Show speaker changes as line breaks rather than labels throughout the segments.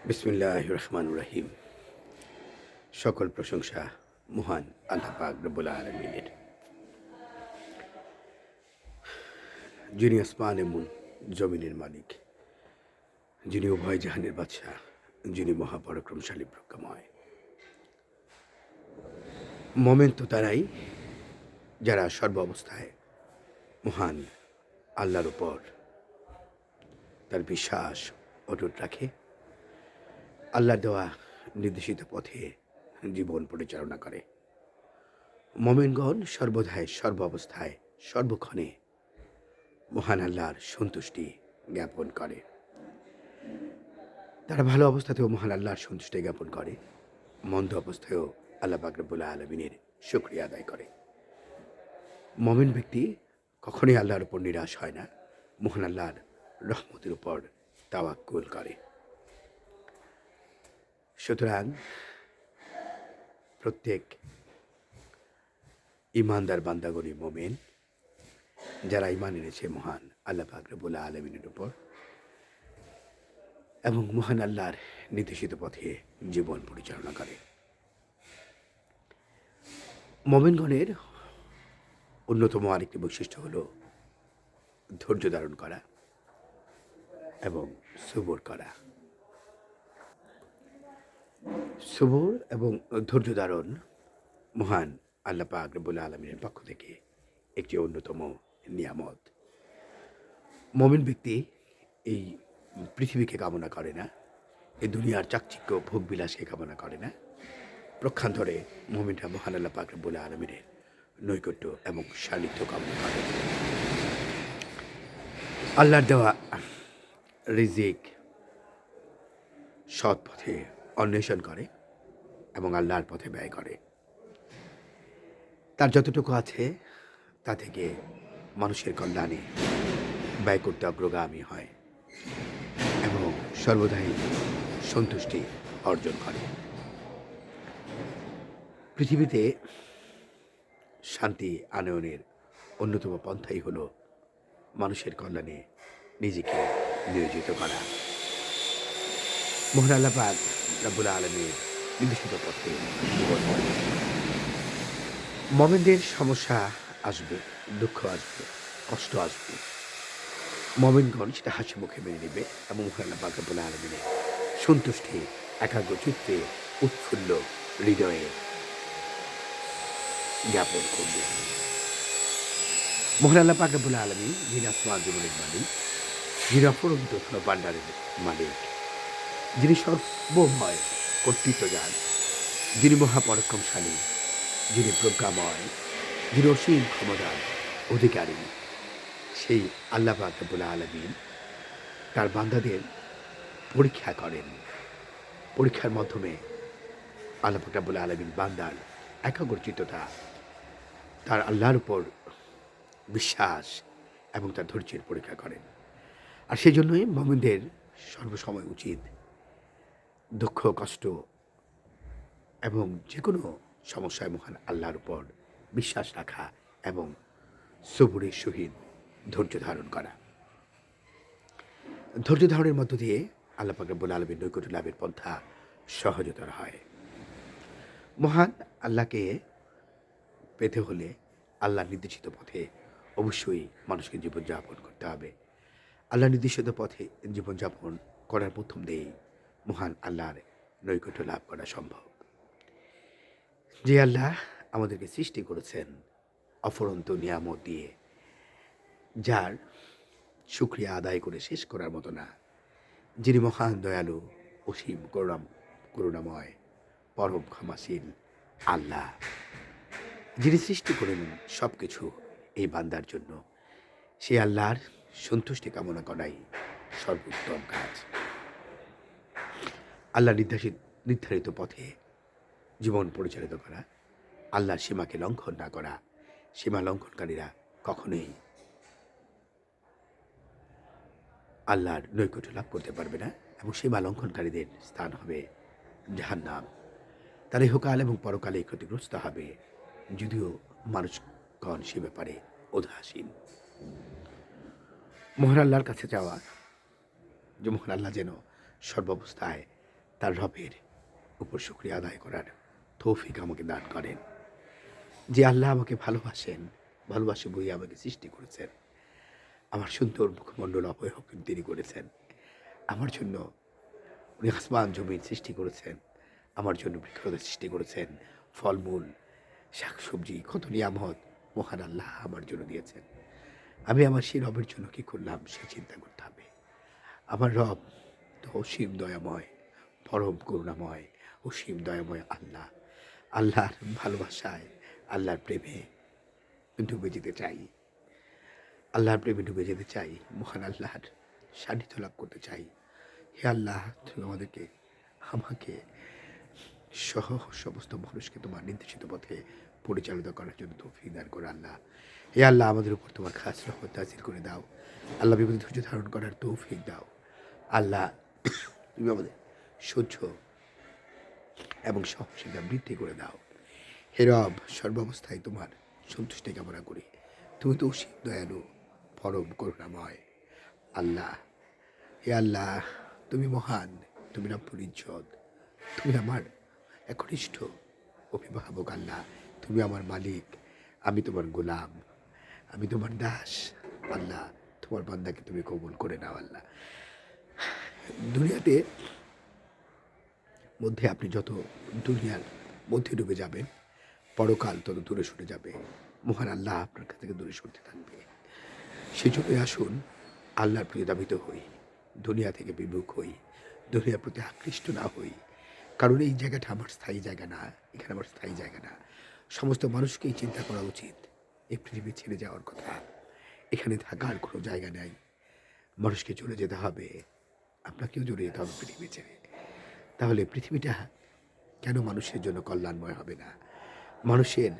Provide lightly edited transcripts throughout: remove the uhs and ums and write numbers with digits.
বিসমিল্লাহির রহমানির রহিম। সকল প্রশংসা মহান আল্লাহ পাক রব্বুল আলামিনের, যিনি আসমান এবং জমিনের মালিক, যিনি উভয় জাহানের বাদশাহ, যিনি মহাপরাক্রমশালী প্রজ্ঞাময়। মোমেন তো তারাই যারা সর্ব অবস্থায় মহান আল্লাহর উপর তার বিশ্বাস অটুট রাখে, আল্লাহর দেওয়া নির্দেশিত পথে জীবন পরিচালনা করে। মোমেনগণ সর্বদাই সর্ব অবস্থায় সর্বক্ষণে মহান আল্লাহর সন্তুষ্টি জ্ঞাপন করে। তারা ভালো অবস্থাতেও মহান আল্লাহর সন্তুষ্টি জ্ঞাপন করে, মন্দ অবস্থায়ও আল্লাহ পাক রব্বুল আলামিনের শুকরিয়া আদায় করে। মমিন ব্যক্তি কখনোই আল্লাহর উপর নিরাশ হয় না, মহান আল্লাহর রহমতের উপর তাওয়াক্কুল করে। সুতরাং প্রত্যেক ইমানদার বান্দাগণই মোমেন, যারা ইমান এনেছে মহান আল্লাহ পাক রব্বুল আলামিনের উপর এবং মহান আল্লাহর নির্দেশিত পথে জীবন পরিচালনা করে। মোমেনগণের অন্যতম আরেকটি বৈশিষ্ট্য হল ধৈর্য ধারণ করা এবং সবর করা। সবর এবং ধৈর্য ধারণ মহান আল্লাহ পাক রব্বুল আলামিনের পক্ষ থেকে একটি অন্যতম নিয়ামত। মোমিন ব্যক্তি এই পৃথিবীকে কামনা করে না, এই দুনিয়ার চাকচিক্য ভোগ বিলাসকে কামনা করে না। প্রক্ষান্তরে মোমিনরা মহান আল্লাহ পাক রব্বুল আলামিনের নৈকট্য এবং সান্নিধ্য কামনা করে। আল্লাহর দেওয়া রিজিক সৎ পথে অন্বেষণ করে এবং আল্লাহর পথে ব্যয় করে। তার যতটুকু আছে তা থেকে মানুষের কল্যাণে ব্যয় করতে অগ্রগামী হয় এবং সর্বদাই সন্তুষ্টি অর্জন করে। পৃথিবীতে শান্তি আনয়নের অন্যতম পন্থাই হল মানুষের কল্যাণে নিজেকে নিয়োজিত করা। মহান আল্লাহ পাক রব্বুল আলামিনের নির্দেশিত পথে জীবন করে। মোমেনদের সমস্যা আসবে, দুঃখ আসবে, কষ্ট আসবে, মোমেনগণ সেটা হাসি মুখে মেনে নেবে এবং মহান আল্লাহ পাক রব্বুল আলামিনের সন্তুষ্টি একাগ্র চিত্তে উৎফুল্ল হৃদয়ে জ্ঞাপন করবে। মহান আল্লাহ পাক রব্বুল আলামিন যিনি আসমান জমিনের মালিক, যিনি অপরন্ত ভাণ্ডারের মালিক, যিনি সর্বময় কর্তৃত্ব যান, যিনি মহাপরাক্রমশালী, যিনি প্রজ্ঞাময়, যিনি অসীম ক্ষমতার অধিকারী, সেই আল্লাহ পাক রব্বুল আলামিন তার বান্দাদের পরীক্ষা করেন। পরীক্ষার মাধ্যমে আল্লাহ পাক রব্বুল আলামিন বান্দার একাগ্রচিত্ততা, তার আল্লাহর উপর বিশ্বাস এবং তার ধৈর্যের পরীক্ষা করেন। আর সেই জন্যই মুমিনদের সর্বসময় উচিত দুঃখ কষ্ট এবং যে কোনো সমস্যায় মহান আল্লাহর উপর বিশ্বাস রাখা এবং সবুরের সহিত ধৈর্য ধারণ করা। ধৈর্য ধারণের মধ্য দিয়ে আল্লাহ পাক রব্বুল আলামিন নৈকট্য লাভের পন্থা সহজতর হয়। মহান আল্লাহকে পেতে হলে আল্লাহর নির্দেশিত পথে অবশ্যই মানুষকে জীবনযাপন করতে হবে। আল্লাহ নির্দেশিত পথে জীবনযাপন করার প্রথম দিয়েই মহান আল্লাহর নৈকট্য লাভ করা সম্ভব। যে আল্লাহ আমাদেরকে সৃষ্টি করেছেন অফুরন্ত নিয়ামত দিয়ে, যার শুকরিয়া আদায় করে শেষ করার মতো না, যিনি মহান দয়ালু, অসীম করুণাময়, পরম ক্ষমাশীল আল্লাহ, যিনি সৃষ্টি করেন সব কিছু এই বান্দার জন্য, সেই আল্লাহর সন্তুষ্টি কামনা করাই সর্বোত্তম কাজ। আল্লাহ নির্ধারিত পথে জীবন পরিচালিত করা, আল্লাহর সীমাকে লঙ্ঘন না করা। সীমা লঙ্ঘনকারীরা কখনোই আল্লাহর নৈকট্য লাভ করতে পারবে না এবং সীমা লঙ্ঘনকারীদের স্থান হবে জাহান্নাম। তারা ইহকাল এবং পরকালে ক্ষতিগ্রস্ত হবে, যদিও মানুষগণ সে ব্যাপারে উদাসীন। মহান আল্লাহর কাছে চাওয়া যে মহান আল্লাহ যেন সর্বাবস্থায় তার রবের উপর শুকরিয়া আদায় করার তৌফিক আমাকে দান করেন। যে আল্লাহ আমাকে ভালোবাসেন, ভালোবাসে বই আমাকে সৃষ্টি করেছেন। আমার সুন্দর মুখমণ্ডল অবয়ব তিনি করেছেন। আমার জন্য উনি আসমান জমিন সৃষ্টি করেছেন। আমার জন্য বৃক্ষলতা সৃষ্টি করেছেন। ফলমূল, শাকসবজি, কত নিয়ামত মহান আল্লাহ আমার জন্য দিয়েছেন। আমি আমার সেই রবের জন্য কী করলাম সে চিন্তা করতে হবে। আমার রব তো অসীম দয়াময়, পরম করুণাময়, অসীম দয়াময় আল্লাহ। আল্লাহর ভালোবাসায়, আল্লাহর প্রেমে ডুবে যেতে চাই। আল্লাহর প্রেমে ডুবে যেতে চাই। মহান আল্লাহর সান্নিধ্য লাভ করতে চাই। হে আল্লাহ, তুমি আমাকে সহ সমস্ত মানুষকে তোমার নির্দেশিত পথে পরিচালিত করার জন্য তৌফিক দান করো আল্লাহ। হে আল্লাহ, আমাদের উপর তোমার খাস রহমত নাযিল করে দাও। আল্লাহ, বিপদে ধৈর্য ধারণ করার তৌফিক দাও। আল্লাহ, তুমি আমাদের সহ্য এবং সহনশীলতা বৃদ্ধি করে দাও। হে রব, সর্বাবস্থায় তোমার সন্তুষ্টি কামনা করি। তুমি তো অসীম দয়ালু, পরম করুণাময় আল্লাহ। হে আল্লাহ, তুমি মহান, তুমি রব্বুল ইজ্জত, তুমি আমার একনিষ্ঠ অভিভাবক আল্লাহ। তুমি আমার মালিক, আমি তোমার গোলাম, আমি তোমার দাস আল্লাহ। তোমার বান্দাকে তুমি কবুল করে নাও আল্লাহ। দুনিয়াতে মধ্যে আপনি যত দুনিয়ার মধ্যে ডুবে যাবেন, পরকাল তত দূরে সরে যাবে। মহান আল্লাহ আপনার কাছ থেকে দূরে সরতে থাকবে। সেজন্যই আসুন আল্লাহর প্রিয় দাবিত হই, দুনিয়া থেকে বিমুখ হই, দুনিয়ার প্রতি আকৃষ্ট না হই। কারণ এই জায়গাটা আমার স্থায়ী জায়গা না, এখানে আমার স্থায়ী জায়গা না। সমস্ত মানুষকেই চিন্তা করা উচিত এই পৃথিবী ছেড়ে যাওয়ার কথা। এখানে থাকার কোনো জায়গা নেই। মানুষকে চলে যেতে হবে, আপনাকেও চলে যেতে হবে পৃথিবী ছেড়ে। তাহলে পৃথিবীটা কেন মানুষের জন্য কল্যাণময় হবে না? মানুষের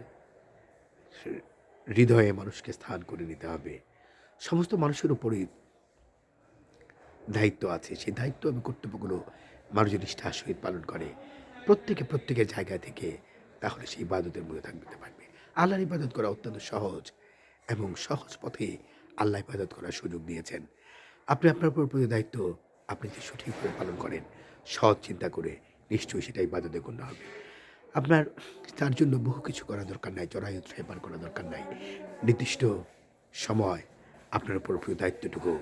হৃদয়ে মানুষকে স্থান করে নিতে হবে। সমস্ত মানুষের উপরই দায়িত্ব আছে। সেই দায়িত্ব এবং কর্তব্যগুলো মানুষ যদি নিষ্ঠার সহিত পালন করে প্রত্যেকের জায়গা থেকে, তাহলে সেই ইবাদতের মধ্যে থাকতে পারবে। আল্লাহর ইবাদত করা অত্যন্ত সহজ এবং সহজ পথে আল্লাহ ইবাদত করার সুযোগ দিয়েছেন। আপনি আপনার উপর প্রতি দায়িত্ব আপনি যদি সঠিকভাবে পালন করেন, সৎ চিন্তা করে, নিশ্চয়ই সেটা ইবাদতে গণ্য হবে। আপনার তার জন্য বহু কিছু করা দরকার নাই, চড়াই উৎসাহে পার করা দরকার নাই। নির্দিষ্ট সময় আপনার উপর প্রিয় দায়িত্বটুকু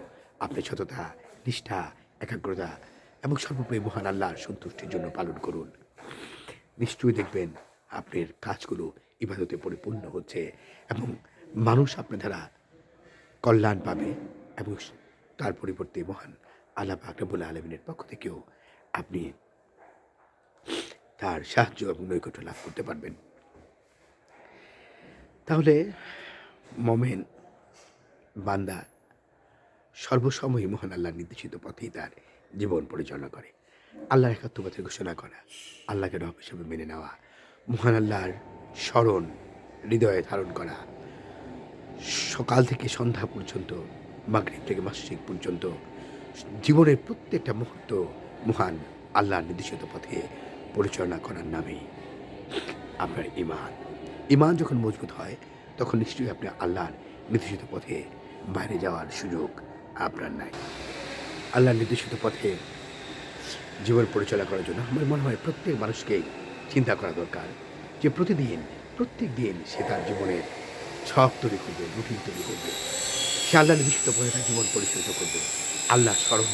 আপনি সততা, নিষ্ঠা, একাগ্রতা এবং সর্বোপরি মহান আল্লাহর সন্তুষ্টির জন্য পালন করুন। নিশ্চয়ই দেখবেন আপনার কাজগুলো ইবাদতে পরিপূর্ণ হচ্ছে এবং মানুষ আপনার দ্বারা কল্যাণ পাবে এবং তার পরিবর্তে মহান আল্লাহ পাক রব্বুল আলামিনের পক্ষ থেকেও আপনি তার সাহায্য এবং নৈকট্য লাভ করতে পারবেন। তাহলে মোমেন বান্দা সর্বসময় মহান আল্লাহর নির্দেশিত পথেই তার জীবন পরিচালনা করে। আল্লাহর একাত্মবাদের ঘোষণা করা, আল্লাহকে রব হিসেবে মেনে নেওয়া, মহান আল্লাহর স্মরণ হৃদয়ে ধারণ করা, সকাল থেকে সন্ধ্যা পর্যন্ত, মাগরিব থেকে মাসরিক পর্যন্ত জীবনের প্রত্যেকটা মুহূর্ত মহান আল্লাহর নির্দেশিত পথে পরিচালনা করার নামেই আপনার ইমান যখন মজবুত হয়, তখন নিশ্চয়ই আপনি আল্লাহর নির্দেশিত পথে বাইরে যাওয়ার সুযোগ আপনার নাই। আল্লাহর নির্দেশিত পথে জীবন পরিচালনা করার জন্য আমার মনে হয় প্রত্যেক মানুষকেই চিন্তা করা দরকার যে প্রত্যেক দিন সে তার জীবনের ছক তৈরি করবে, রুটিন তৈরি করবে। সে আল্লাহ নির্দেশিত পথে তার জীবন পরিচালিত করবে, আল্লাহ স্মরণ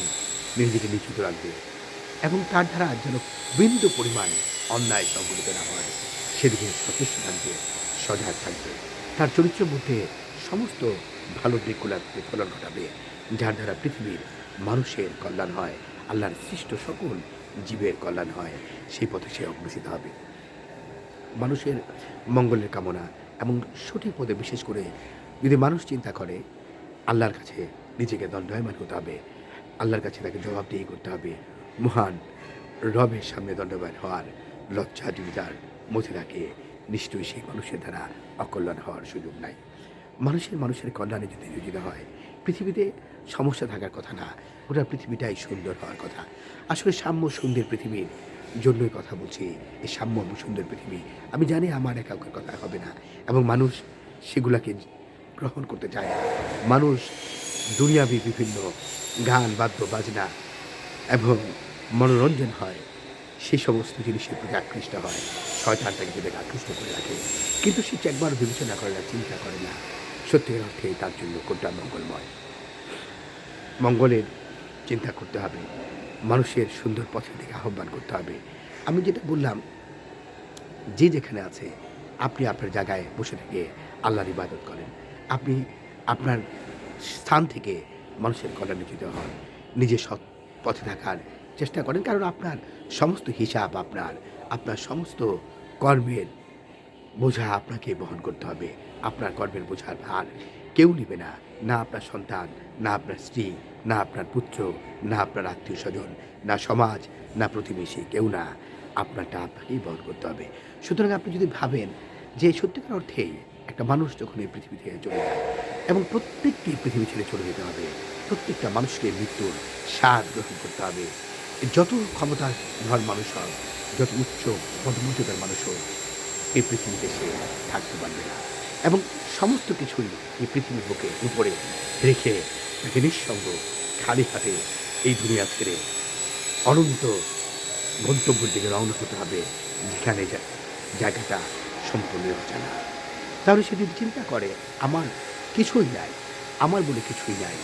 নিজেকে নিশ্চিত রাখবে এবং তার দ্বারা যেন বিন্দু পরিমাণ অন্যায় সংঘটিত না হয় সেদিকে সচেষ্ট থাকবে, সজাগ থাকবে। তার চরিত্রের মধ্যে সমস্ত ভালো দিকগুলোর প্রতিফলন ঘটাবে, যার দ্বারা পৃথিবীর মানুষের কল্যাণ হয়, আল্লাহর সৃষ্ট সকল জীবের কল্যাণ হয়। সেই পথে সে অগ্রসিত হবে। মানুষের মঙ্গলের কামনা এবং সঠিক পথে বিশেষ করে যদি মানুষ চিন্তা করে, আল্লাহর কাছে নিজেকে দণ্ডায়মান হতে হবে, আল্লাহর কাছে তাকে জবাবদিহি করতে হবে। মহান রবের সামনে দণ্ডায়মান হওয়ার লজ্জা যদি তার মধ্যে থাকে, নিশ্চয়ই সেই মানুষের দ্বারা অকল্যাণ হওয়ার সুযোগ নাই। মানুষের কল্যাণে যদি নিয়োজিত হয়, পৃথিবীতে সমস্যা থাকার কথা না, গোটা পৃথিবীটাই সুন্দর হওয়ার কথা। আসলে সাম্য সুন্দর পৃথিবীর জন্যই কথা বলছি। এই সাম্য এবং সুন্দর পৃথিবী, আমি জানি আমার একাউকের কথা হবে না এবং মানুষ সেগুলাকে গ্রহণ করতে চায় না। মানুষ দুনিয়াবি বিভিন্ন গান, বাদ্য, বাজনা এবং মনোরঞ্জন হয়, সেই সমস্ত জিনিসের প্রতি আকৃষ্ট হয়। শয়তান তাকে সেটাকে আকৃষ্ট করে রাখে। কিন্তু সে একবারও বিবেচনা করে না, চিন্তা করে না। সত্যিকার অর্থে তার জন্য কোনটা মঙ্গলময়। মঙ্গলের চিন্তা করতে হবে। মানুষের সুন্দর পথের দিকে আহ্বান করতে হবে। আমি যেটা বললাম, যে যেখানে আছে আপনি আপনার জায়গায় বসে থেকে আল্লাহর ইবাদত করেন। আপনি আপনার স্থান থেকে মানুষের কল্যাণে নিয়োজিত হন। নিজে সৎ পথে থাকার চেষ্টা করেন। কারণ আপনার সমস্ত হিসাব আপনার সমস্ত কর্মের বোঝা আপনাকে বহন করতে হবে। আপনার কর্মের বোঝার ভার কেউ নিবে না। না আপনার সন্তান, না আপনার স্ত্রী, না আপনার পুত্র, না আপনার আত্মীয়স্বজন, না সমাজ, না প্রতিবেশী, কেউ না। আপনারটা আপনাকেই বহন করতে হবে। সুতরাং আপনি যদি ভাবেন যে সত্যিকার অর্থেই একটা মানুষ যখন এই পৃথিবী থেকে চলে যায় এবং প্রত্যেককে পৃথিবী ছেড়ে চলে যেতে হবে। প্রত্যেকটা মানুষকে মৃত্যুর স্বাদ গ্রহণ করতে হবে। যত ক্ষমতাধর মানুষ হোক, যত উচ্চ পদমর্যাদার মানুষ হোক, এই পৃথিবীতে সে থাকতে পারবে না এবং সমস্ত কিছুই এই পৃথিবীর বুকে উপরে রেখে তাকে নিঃসঙ্গ খালি হাতে এই দুনিয়া ছেড়ে অনন্ত গন্তব্যের দিকে রওনা হতে হবে, যেখানে জায়গাটা সম্পূর্ণ অজানা। তাহলে সে যদি চিন্তা করে আমার কিছুই নাই, আমার বলে কিছুই নাই,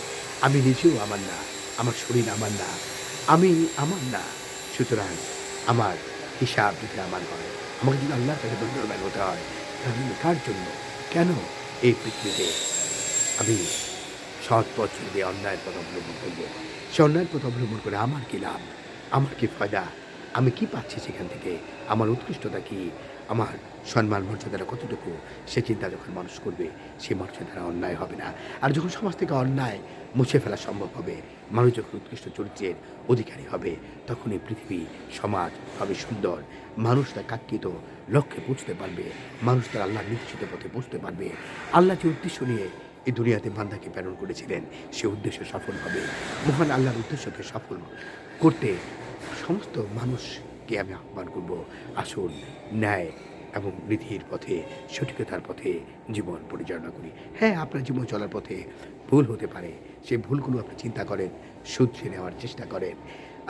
আমি নিজেও আমার না, আমার শরীর আমার না, আমি আমার না, সুতরাং আমার হিসাব যদি আমার হয়, আমাকে যদি আল্লাহর কাছে দণ্ডবান হতে হয়, তাহলে কার জন্য, কেন এই পৃথিবীতে আমি সৎ পথ ছেড়ে দিয়ে অন্যায়ের পথ অবলম্বন করবো? সে অন্যায়ের পথ অবলম্বন করে আমার কী লাভ, আমার কী ফায়দা, আমি কি পাচ্ছি সেখান থেকে, আমার উৎকৃষ্টতা কী, আমার সম্মান মর্যাদাটা কতটুকু, সে চিন্তা যখন মানুষ করবে, সে মানুষের দ্বারা অন্যায় হবে না। আর যখন সমাজ থেকে অন্যায় মুছে ফেলা সম্ভব হবে, মানুষ যখন উৎকৃষ্ট চরিত্রের অধিকারী হবে, তখন এই পৃথিবী সমাজ হবে সুন্দর। মানুষ তার কাঙ্ক্ষিত লক্ষ্যে পৌঁছতে পারবে, মানুষ তার আল্লাহর নির্দেশিত পথে পৌঁছতে পারবে। আল্লাহ যে উদ্দেশ্য নিয়ে এই দুনিয়াতে বান্দাকে প্রেরণ করেছিলেন, সে উদ্দেশ্য সফল হবে। মহান আল্লাহর উদ্দেশ্যকে সফল করতে সমস্ত মানুষকে আমি আহ্বান করব, আসুন ন্যায় এবং নীতির পথে, সঠিকতার পথে জীবন পরিচালনা করি। হ্যাঁ, আপনার জীবন চলার পথে ভুল হতে পারে। সেই ভুলগুলো আপনি চিন্তা করেন, শুধরে নেওয়ার চেষ্টা করেন।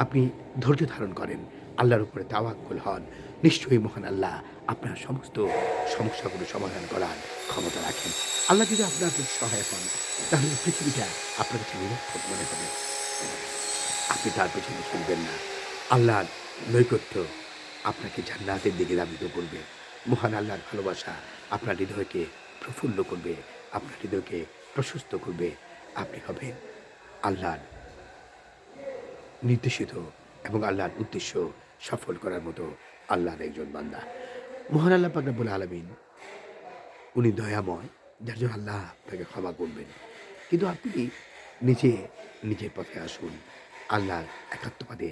আপনি ধৈর্য ধারণ করেন, আল্লাহর উপরে তাওয়াক্কুল হন। নিশ্চয়ই মহান আল্লাহ আপনার সমস্ত সমস্যাগুলো সমাধান করার ক্ষমতা রাখেন। আল্লাহ যদি আপনার প্রতি সহায় হন, তাহলে পৃথিবীটা আপনার কাছে নিরর্থক মনে হবে। আপনি তার পেছনে ছুটবেন না। আল্লাহর নৈকট্য আপনাকে জান্নাতের দিকে ধাবিত করবে। মহান আল্লাহর ভালোবাসা আপনার হৃদয়কে প্রফুল্ল করবে, আপনার হৃদয়কে প্রশস্ত করবে। আপনি হবেন আল্লাহর নির্দেশিত এবং আল্লাহর উদ্দেশ্য সফল করার মতো আল্লাহর একজন বান্দা। মহান আল্লাহ পাক রব্বুল আলামিন, উনি দয়াময়, যার জন্য আল্লাহ আপনাকে ক্ষমা করবেন। কিন্তু আপনি নিজে নিজের পথে আসুন। আল্লাহর একাত্মবাদে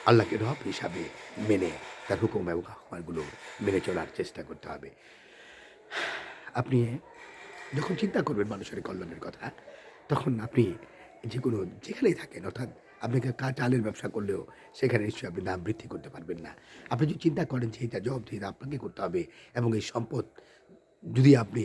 আল্লাহকে রব হিসাবে মেনে তার হুকুম এবং আহ্বানগুলো মেনে চলার চেষ্টা করতে হবে। আপনি যখন চিন্তা করবেন মানুষের কল্যাণের কথা, তখন আপনি যেখানেই থাকেন, অর্থাৎ আপনাকে চালের ব্যবসা করলেও সেখানে নিশ্চয়ই আপনি দাম বৃদ্ধি করতে পারবেন না। আপনি যদি চিন্তা করেন যে এটা জবাবদিহিতা আপনাকে করতে হবে এবং এই সম্পদ যদি আপনি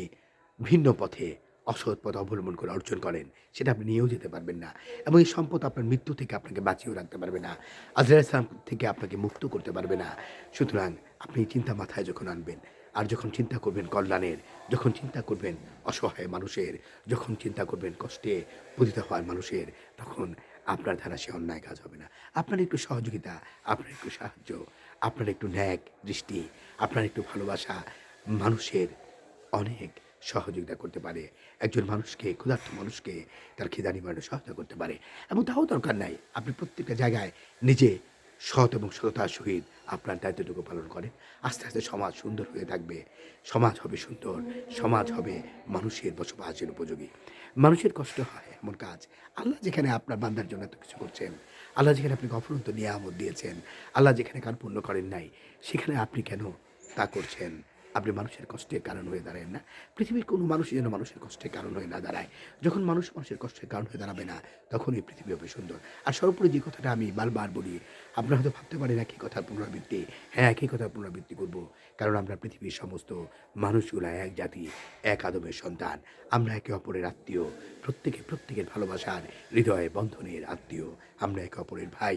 ভিন্ন পথে অসৎ পথ অবলম্বন করে অর্জন করেন, সেটা আপনি নিয়েও যেতে পারবেন না এবং এই সম্পদ আপনার মৃত্যু থেকে আপনাকে বাঁচিয়েও রাখতে পারবে না। আজরাইল ইসলাম থেকে আপনাকে মুক্ত করতে পারবে না। সুতরাং আপনি চিন্তা মাথায় যখন আনবেন, আর যখন চিন্তা করবেন কল্যাণের, যখন চিন্তা করবেন অসহায় মানুষের, যখন চিন্তা করবেন কষ্টে পতিত হওয়ার মানুষের, তখন আপনার দ্বারা সে অন্যায় কাজ হবে না। আপনার একটু সহযোগিতা, আপনার একটু সাহায্য, আপনার একটু ন্যাক দৃষ্টি, আপনার একটু ভালোবাসা মানুষের অনেক সহযোগিতা করতে পারে। একজন মানুষকে, ক্ষুধার্ত মানুষকে তার খিদা নিবারণে সহায়তা করতে পারে এবং তাও দরকার নাই আপনি প্রত্যেকটা জায়গায় নিজে সৎ এবং সততার সহিত আপনার দায়িত্বটুকু পালন করেন। আস্তে আস্তে সমাজ সুন্দর হয়ে থাকবে, সমাজ হবে সুন্দর, সমাজ হবে মানুষের বসবাসের উপযোগী। মানুষের কষ্ট হয় এমন কাজ, আল্লাহ যেখানে আপনার বান্দার জন্য এত কিছু করছেন, আল্লাহ যেখানে আপনাকে অফুরন্ত নিয়ামত দিয়েছেন, আল্লাহ যেখানে কার পূর্ণ করেন নাই, সেখানে আপনি কেন তা করছেন? আপনি মানুষের কষ্টের কারণ হয়ে দাঁড়ায়েন না। পৃথিবীর কোনো মানুষই যেন মানুষের কষ্টের কারণ হয়ে না দাঁড়ায়। যখন মানুষ মানুষের কষ্টের কারণ হয়ে দাঁড়াবে না, তখন এই পৃথিবী হবে সুন্দর। আর সর্বোপরি যে কথাটা আমি বারবার বলি, আপনারা হয়তো ভাবতে পারেন একই কথার পুনরাবৃত্তি। হ্যাঁ, একই কথার পুনরাবৃত্তি করব। কারণ আমরা পৃথিবীর সমস্ত মানুষগুলা এক জাতি, এক আদমের সন্তান। আমরা একে অপরের আত্মীয়। প্রত্যেকের ভালোবাসার হৃদয়ে বন্ধনের আত্মীয়। আমরা একে অপরের ভাই।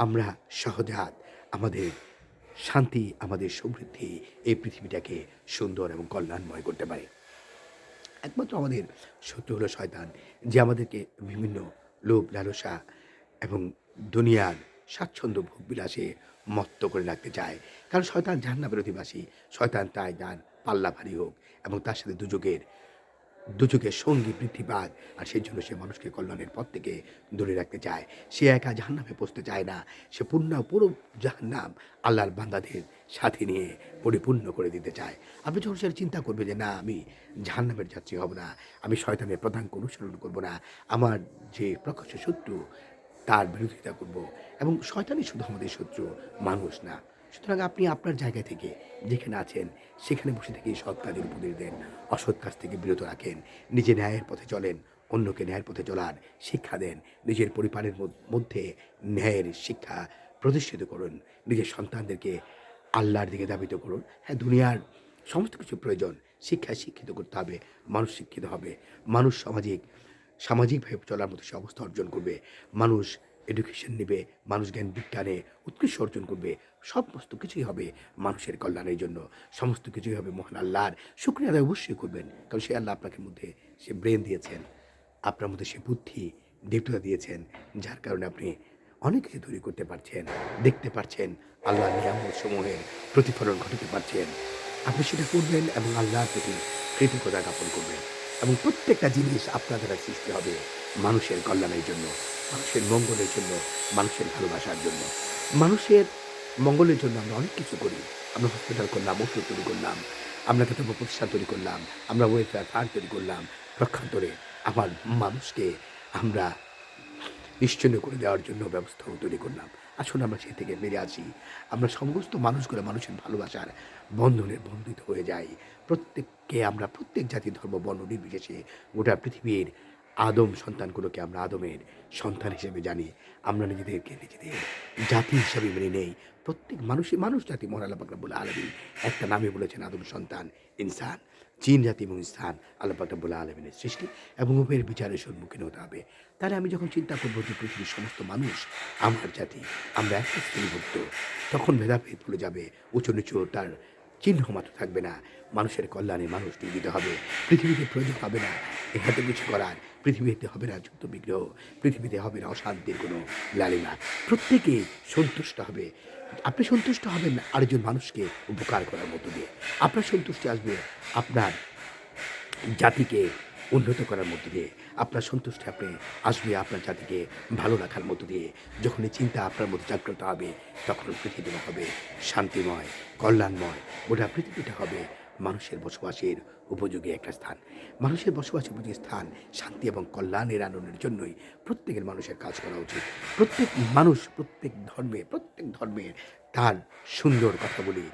আমরা সহজাত। আমাদের শান্তি, আমাদের সমৃদ্ধি এই পৃথিবীটাকে সুন্দর এবং কল্যাণময় করতে পারে। একমাত্র আমাদের শত্রু হলো শয়তান, যে আমাদেরকে বিভিন্ন লোভ, লালসা এবং দুনিয়ার স্বাচ্ছন্দ্য ভোগবিলাসে মত্ত করে রাখতে চায়। কারণ শয়তান জাহান্নামের অধিবাসী। শয়তান চায় তার পাল্লা ভারী হোক এবং তার সাথে দুযোগের সঙ্গী বৃদ্ধি পাক। আর সেই জন্য সে মানুষকে কল্যাণের পথ থেকে দূরে রাখতে চায়। সে একা জাহান্নামে পৌঁছতে চায় না। সে পুরো জাহান্নাম আল্লাহর বান্দাদের সাথে নিয়ে পরিপূর্ণ করে দিতে চায়। আপনি যখন সেটা চিন্তা করবেন যে না, আমি জাহান্নামের যাত্রী হব না, আমি শয়তানের প্রধানকে অনুসরণ করব না, আমার যে প্রকাশ্য শত্রু তার বিরোধিতা করব, এবং শয়তানই শুধু আমাদের শত্রু, মানুষ না। সুতরাং আপনি আপনার জায়গা থেকে যেখানে আছেন সেখানে বসে থেকে সৎ কাজের উপদেশ দেন, অসৎ কাজ থেকে বিরত রাখেন, নিজে ন্যায়ের পথে চলেন, অন্যকে ন্যায়ের পথে চলার শিক্ষা দেন, নিজের পরিবারের মধ্যে ন্যায়ের শিক্ষা প্রতিষ্ঠিত করুন, নিজের সন্তানদেরকে আল্লাহর দিকে ধাবিত করুন। হ্যাঁ, দুনিয়ার সমস্ত কিছু প্রয়োজন, শিক্ষায় শিক্ষিত করতে হবে, মানুষ শিক্ষিত হবে, মানুষ সামাজিকভাবে চলার মতো সে অবস্থা অর্জন করবে, মানুষ এডুকেশন নেবে, মানুষ জ্ঞান বিজ্ঞানে উৎকৃষ্ট অর্জন করবে, সমস্ত কিছুই হবে মানুষের কল্যাণের জন্য, সমস্ত কিছুই হবে মহান আল্লাহর শুকরিয়া আদায় অবশ্যই করবেন। কারণ সে আল্লাহ আপনাকে মধ্যে সে ব্রেন দিয়েছেন, আপনার মধ্যে সে বুদ্ধি দীপ্ততা দিয়েছেন, যার কারণে আপনি অনেক কিছু তৈরি করতে পারছেন, দেখতে পারছেন, আল্লাহর নিয়ামত সমূহের প্রতিফলন ঘটাতে পারছেন। আপনি সেটা করবেন এবং আল্লাহর প্রতি কৃতজ্ঞতা জ্ঞাপন করবেন, এবং প্রত্যেকটা জিনিস আপনার দ্বারা সৃষ্টি হবে মানুষের কল্যাণের জন্য, মানুষের মঙ্গলের জন্য, মানুষের ভালোবাসার জন্য। মানুষের মঙ্গলের জন্য আমরা অনেক কিছু করি। আমরা হসপিটাল করলাম, ওষুধ তৈরি করলাম, আমরা কেতব প্রতিষ্ঠান তৈরি করলাম, আমরা ওয়েলফেয়ার ফান্ড তৈরি করলাম, পক্ষান্তরে আমার মানুষকে আমরা নিশ্চিহ্ন করে দেওয়ার জন্য ব্যবস্থাও তৈরি করলাম। আসুন আমরা সে থেকে বেরিয়ে আসি। আমরা সমস্ত মানুষগুলো মানুষের ভালোবাসার বন্ধনে বন্ধিত হয়ে যাই। প্রত্যেককে আমরা, প্রত্যেক জাতি, ধর্ম, বর্ণ নির্বিশেষে গোটা পৃথিবীর আদম সন্তানগুলোকে আমরা আদমের সন্তান হিসেবে জানি। আমরা নিজেদের জাতি হিসাবে মেনে নেই। প্রত্যেক মানুষ জাতি মহান আল্লাহ পাক রব্বুল আলামিন একটা নামে বলেছেন আদম সন্তান, ইনসান। জিন জাতি এবং ইনসান আল্লাহ পাক রব্বুল আলামিনের সৃষ্টি, এবং উভয়ের বিচারের সম্মুখীন হতে হবে। তাহলে আমি যখন চিন্তা করবো যে পৃথিবীর সমস্ত মানুষ আমার জাতি, আমরা একটা শ্রেণীভুক্ত, তখন ভেদাভেদ ভুলে যাবে, উঁচু নিচু তার চিহ্ন মাত্র থাকবে না। মানুষের কল্যাণে মানুষ নিয়োজিত হবে। পৃথিবীতে প্রয়োজন হবে না এত কিছু করার, পৃথিবীতে হবে না যুদ্ধ বিগ্রহ, পৃথিবীতে হবে না অশান্তির কোনো লালিমা। প্রত্যেকে সন্তুষ্ট হবে। আপনি সন্তুষ্ট হবেন না আরেকজন মানুষকে উপকার করার মতো দিয়ে, আপনার সন্তুষ্টি আসবে আপনার জাতিকে উন্নত করার মধ্য দিয়ে, আপনার সন্তুষ্টি আসবে আপনার জাতিকে ভালো রাখার মধ্য দিয়ে। যখন এই চিন্তা আপনার মধ্যে জাগ্রত হবে, তখন পৃথিবীটা হবে শান্তিময়, কল্যাণময়। গোটা পৃথিবীটা হবে মানুষের বসবাসের উপযোগী একটা স্থান। মানুষের বসবাসের উপযোগী স্থান শান্তি এবং কল্যাণের আনন্দের জন্যই প্রত্যেকের মানুষের কাজ করা উচিত। প্রত্যেক মানুষ, প্রত্যেক ধর্মের তার সুন্দর কথাগুলি,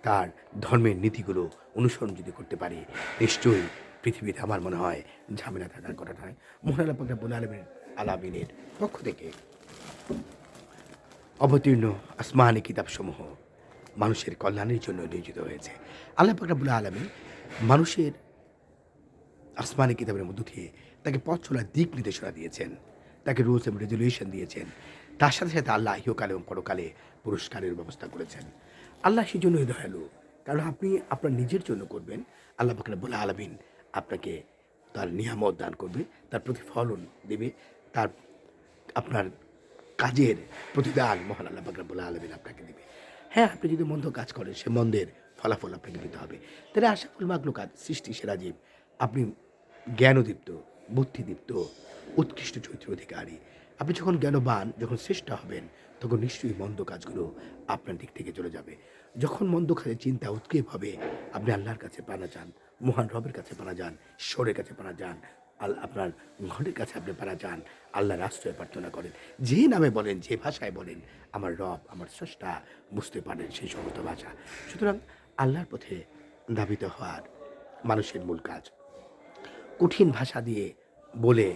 তার ধর্মের নীতিগুলো অনুসরণ যদি করতে পারি, নিশ্চয়ই পৃথিবীতে আমার মনে হয় ঝামেলা থাকার কথা নয়। মহান আল্লাহ পাক রব্বুল আলামিনের পক্ষ থেকে অবতীর্ণ আসমানি কিতাবসমূহ মানুষের কল্যাণের জন্য নিয়োজিত হয়েছে। আল্লাহ পাক রব্বুল আলামিন মানুষের আসমানি কিতাবের মধ্য দিয়ে তাকে পথ চলার দিক নির্দেশনা দিয়েছেন, তাকে রুলস এবং রেজুলেশন দিয়েছেন। তার সাথে সাথে আল্লাহ ইহকালে এবং পরকালে পুরস্কারের ব্যবস্থা করেছেন। আল্লাহ সেই জন্যই দয়ালু, কারণ আপনি আপনার নিজের জন্য করবেন, আল্লাহ পাক রব্বুল আলামিন আপনাকে তার নিয়ামত দান করবে, তার প্রতিফলন দেবে, তার আপনার কাজের প্রতিদান মহান আল্লাহ পাক রব্বুল আলামিন আপনাকে দেবে। হ্যাঁ, আপনি যদি মন্দ কাজ করেন সে মন্দের ফলাফল আপনাকে দিতে হবে। তাহলে আশরাফুল মাখলুকাত, সৃষ্টি সেরা জীব, আপনি জ্ঞানদীপ্ত, বুদ্ধিদীপ্ত, উৎকৃষ্ট চরিত্র অধিকারী। আপনি যখন জ্ঞানবান, যখন শ্রেষ্ঠ হবেন, তখন নিশ্চয়ই মন্দ কাজগুলো আপনার দিক থেকে চলে যাবে। যখন মন্দ কাজের চিন্তা উৎক্ষেপ হবে, আপনি আল্লাহর কাছে পানা যান, মহান রবের কাছে পানা যান, ঈশ্বরের কাছে পানা যান, আপনার ঘরের কাছে আপনি পানা যান, আল্লাহর আশ্রয় প্রার্থনা করেন। যে নামে বলেন, যে ভাষায় বলেন, আমার রব, আমার স্রষ্টা বুঝতে পারেন সেই সমস্ত ভাষা। সুতরাং আল্লাহর পথে ধাবিত হওয়ার মানুষের মূল কাজ। কঠিন ভাষা দিয়ে বলে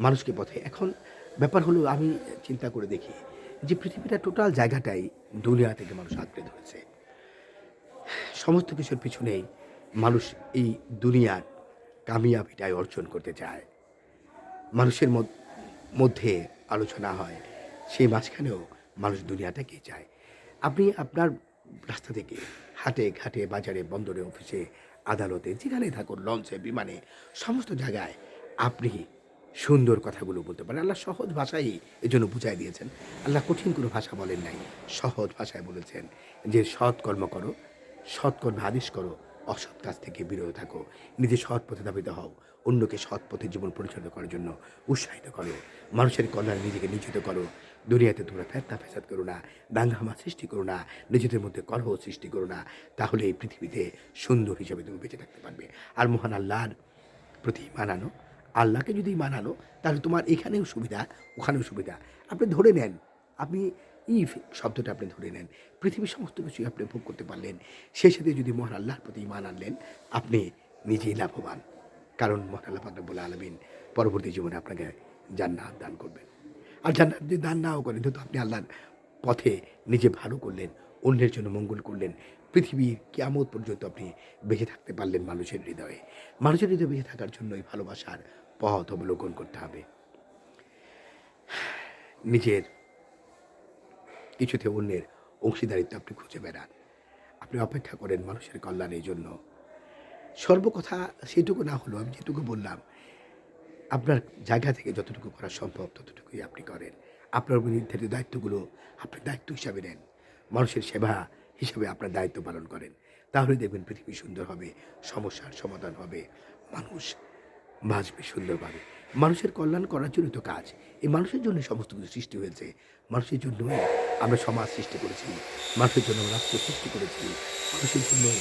মানুষকে পথে, এখন ব্যাপার হলো, আমি চিন্তা করে দেখি যে পৃথিবীটা টোটাল জায়গাটাই দুনিয়া থেকে মানুষ আঁকড়ে ধরেছে। সমস্ত কিছুর পিছনেই মানুষ এই দুনিয়ার কামিয়াবিটাই অর্জন করতে চায়। মানুষের মধ্যে আলোচনা হয়, সেই মাঝখানেও মানুষ দুনিয়াটাকেই চায়। আপনি আপনার রাস্তা থেকে হাটে, ঘাটে, বাজারে, বন্দরে, অফিসে, আদালতে যেখানেই থাকুন, লঞ্চে, বিমানে সমস্ত জায়গায় আপনি সুন্দর কথাগুলো বলতে পারেন। আল্লাহ সহজ ভাষায়ই এজন্য বুঝায় দিয়েছেন। আল্লাহ কঠিন কোনো ভাষা বলেন নাই। সহজ ভাষায় বলেছেন যে, "সৎ কর্ম করো, সৎ কর্মে আদেশ করো, অসৎ কাজ থেকে বিরত থাকো। নিজে সৎ পথে ধাবিত হও। অন্যকে সৎ পথে জীবন পরিচালনা করার জন্য উৎসাহিত করো। মানুষের কল্যাণে নিজেকে নিয়োজিত করো। দুনিয়াতে তোমরা ফেতনা ফ্যাসাদ করো না, দাঙ্গাহামা সৃষ্টি করো না, নিজেদের মধ্যে কলহ সৃষ্টি করো না। তাহলে এই পৃথিবীতে সুন্দর হিসেবে তুমি বেঁচে থাকতে পারবে। আর মহান আল্লাহর প্রতি ঈমান আনো। আল্লাহকে যদি ঈমান আনো, তাহলে তোমার এখানেও সুবিধা, ওখানেও সুবিধা। আপনি ধরে নেন, আপনি ইফ শব্দটা আপনি ধরে নেন। পৃথিবীর সমস্ত কিছুই আপনি ভোগ করতে পারলেন। সেই সাথে যদি মহান আল্লাহর প্রতি ঈমান আনলেন, আপনি নিজেই লাভবান। কারণ মহান আল্লাহ পাক রব্বুল আলামিন পরবর্তী জীবনে আপনাকে জান্নাত দান করবেন। আর জান্নাত যদি দান নাও করেন, কিন্তু আপনি আল্লাহর পথে নিজে ভালো করলেন, অন্যের জন্য মঙ্গল করলেন। পৃথিবীর কিয়ামত পর্যন্ত আপনি বেঁচে থাকতে পারলেন মানুষের হৃদয়ে। মানুষের হৃদয়ে বেঁচে থাকার জন্য এই ভালোবাসার পথ অবলোকন করতে হবে। নিজের কিছুতে অন্যের অংশীদারিত্ব আপনি খুঁজে বেড়ান। আপনি অপেক্ষা করেন মানুষের কল্যাণের জন্য। সর্বকথা সেটুকু না হলেও আমি যেটুকু বললাম, আপনার জায়গা থেকে যতটুকু করা সম্ভব ততটুকুই আপনি করেন। আপনার উপর নির্ধারিত দায়িত্বগুলো আপনি দায়িত্ব হিসাবে নেন। মানুষের সেবা হিসেবে আপনার দায়িত্ব পালন করেন। তাহলে দেখবেন পৃথিবী সুন্দর হবে, সমস্যার সমাধান হবে, মানুষ বাঁচবে সুন্দরভাবে। মানুষের কল্যাণ করার জন্যই তো কাজ। এই মানুষের জন্যই সমস্ত কিছু সৃষ্টি হয়েছে। মানুষের জন্যই আমরা সমাজ সৃষ্টি করেছি। মানুষের জন্য আমরা রাষ্ট্র সৃষ্টি করেছি। মানুষের জন্য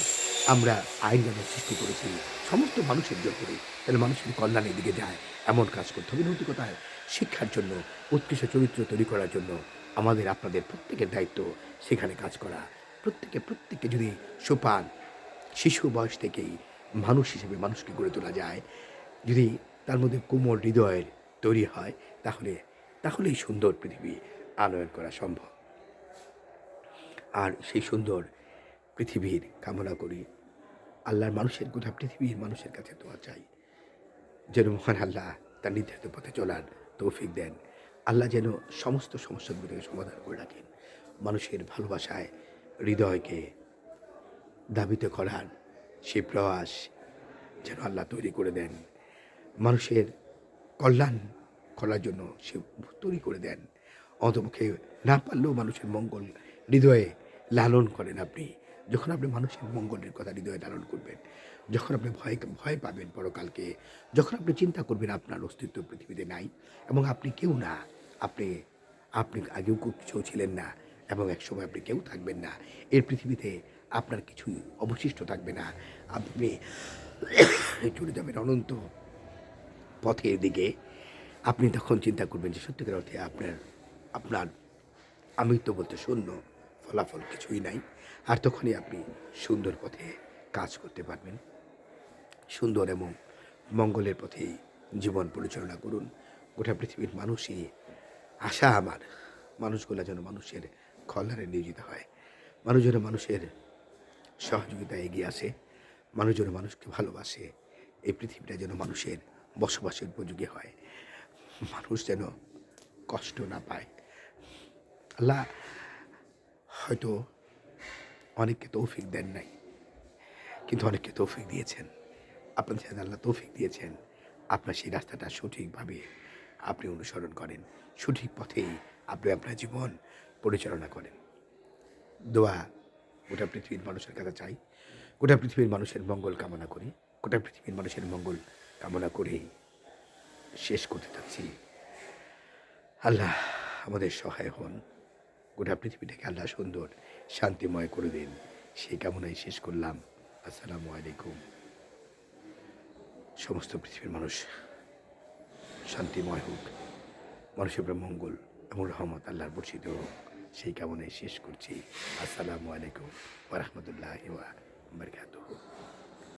আমরা আইন-কানুন সৃষ্টি করেছি। সমস্ত মানুষের জন্যই। তাহলে মানুষের কল্যাণের দিকে যায় এমন কাজ করতে হবে। নৈতিকতার শিক্ষার জন্য, উৎকৃষ্ট চরিত্র তৈরি করার জন্য আমাদের আপনাদের প্রত্যেকের দায়িত্ব সেখানে কাজ করা। প্রত্যেককে যদি সোপান শিশু বয়স থেকেই মানুষ হিসেবে মানুষকে গড়ে তোলা যায়, যদি তার মধ্যে কোমল হৃদয়ের তৈরি হয়, তাহলেই সুন্দর পৃথিবী আনয়ন করা সম্ভব। আর সেই সুন্দর পৃথিবীর কামনা করি। আল্লাহর মানুষের গোটা পৃথিবীর মানুষের কাছে দোয়া চাই, যেন মহান আল্লাহ তার নির্ধারিত পথে চলার তৌফিক দেন। আল্লাহ যেন সমস্ত সমস্যাগুলোকে সমাধান করে রাখেন। মানুষের ভালোবাসায় হৃদয়কে ধাবিত করার সেই প্রয়াস যেন আল্লাহ তৈরি করে দেন। মানুষের কল্যাণ করার জন্য সে তৈরি করে দেন। অন্তপক্ষে না পারলেও মানুষের মঙ্গল হৃদয়ে লালন করেন আপনি। যখন আপনি মানুষের মঙ্গলের কথা হৃদয়ে লালন করবেন, যখন আপনি ভয় পাবেন পরকালকে, যখন আপনি চিন্তা করবেন আপনার অস্তিত্ব পৃথিবীতে নাই এবং আপনি কেউ না, আপনি আপনি আগেও কিছু ছিলেন না এবং একসময় আপনি কেউ থাকবেন না। এই পৃথিবীতে আপনার কিছুই অবশিষ্ট থাকবে না। আপনি চলে যাবেন অনন্ত পথের দিকে। আপনি তখন চিন্তা করবেন যে সত্যিকার অর্থে আপনার আমৃত্যু বলতে শূন্য, ফলাফল কিছুই নাই। আর তখনই আপনি সুন্দর পথে কাজ করতে পারবেন। সুন্দর এবং মঙ্গলের পথেই জীবন পরিচালনা করুন। গোটা পৃথিবীর মানুষই আশা আমার, মানুষগুলা যেন মানুষের কল্যাণে নিয়োজিত হয়। মানুষ যেন মানুষের সহযোগিতায় এগিয়ে আসে। মানুষ যেন মানুষকে ভালোবাসে। এই পৃথিবীটা যেন মানুষের বসবাসের উপযোগী হয়। মানুষ যেন কষ্ট না পায়। আল্লাহ হয়তো অনেককে তৌফিক দেন নাই, কিন্তু অনেককে তৌফিক দিয়েছেন। আপনাদের সাথে আল্লাহ তৌফিক দিয়েছেন। আপনার সেই রাস্তাটা সঠিকভাবে আপনি অনুসরণ করেন। সঠিক পথেই আপনি আপনার জীবন পরিচালনা করেন। দোয়া গোটা পৃথিবীর মানুষের কাছে চাই। গোটা পৃথিবীর মানুষের মঙ্গল কামনা করি। গোটা পৃথিবীর মানুষের মঙ্গল কামনা করেই শেষ করতে চাচ্ছি। আল্লাহ আমাদের সহায় হন। গোটা পৃথিবীটাকে আল্লাহ সুন্দর শান্তিময় করে দিন, সেই কামনায় শেষ করলাম। আসসালামু আলাইকুম। সমস্ত পৃথিবীর মানুষ শান্তিময় হোক, মানুষের উপরে মঙ্গল এবং রহমত আল্লাহর বর্ষিত হোক, সেই কামনায় শেষ করছি। আসসালামু আলাইকুম ওয়া রাহমাতুল্লাহি ওয়া বারাকাতুহু।